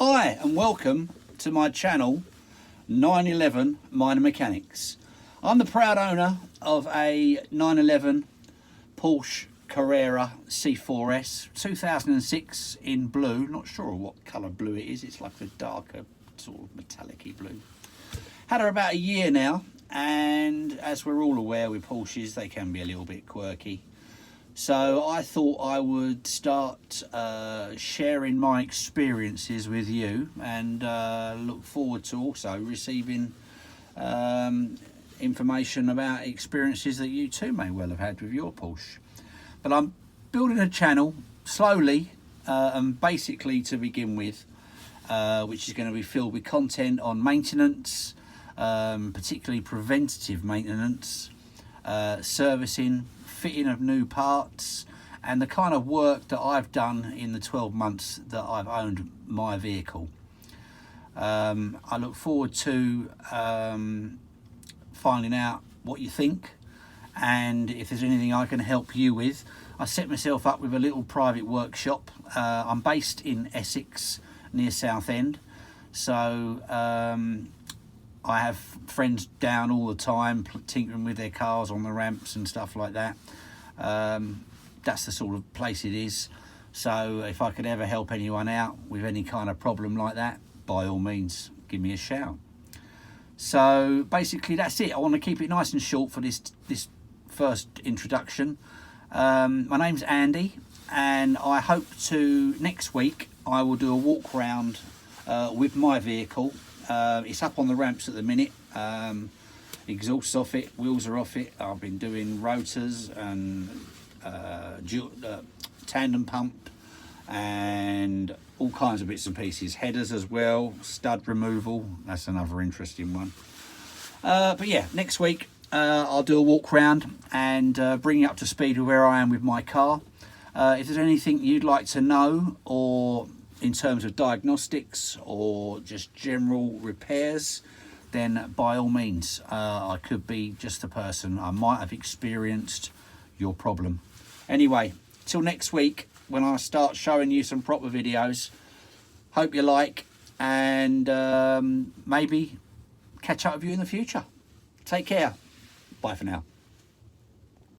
Hi and welcome to my channel 911 Minor Mechanics. I'm the proud owner of a 911 Porsche Carrera C4S 2006 in blue. Not sure what colour blue it is, it's like a darker sort of metallic-y blue. Had her about a year now, and as we're all aware with Porsches, they can be a little bit quirky. So I thought I would start sharing my experiences with you, and look forward to also receiving information about experiences that you too may well have had with your Porsche. But I'm building a channel slowly and basically to begin with, which is going to be filled with content on maintenance, particularly preventative maintenance, servicing, fitting of new parts, and the kind of work that I've done in the 12 months that I've owned my vehicle. I look forward to finding out what you think, and if there's anything I can help you with. I set myself up with a little private workshop. I'm based in Essex near Southend, so I have friends down all the time tinkering with their cars on the ramps and stuff like that. That's the sort of place it is. So if I could ever help anyone out with any kind of problem like that, by all means, give me a shout. So basically that's it. I want to keep it nice and short for this first introduction. My name's Andy, and I hope to next week I will do a walk round with my vehicle. It's up on the ramps at the minute. Exhaust's off it, wheels are off it. I've been doing rotors and tandem pump and all kinds of bits and pieces. Headers as well, stud removal, that's another interesting one. But yeah, next week I'll do a walk round and bring you up to speed with where I am with my car. If there's anything you'd like to know, or in terms of diagnostics or just general repairs, then by all means, I could be just the person. I might have experienced your problem. Anyway, till next week when I start showing you some proper videos. Hope you like, and maybe catch up with you in the future. Take care. Bye for now.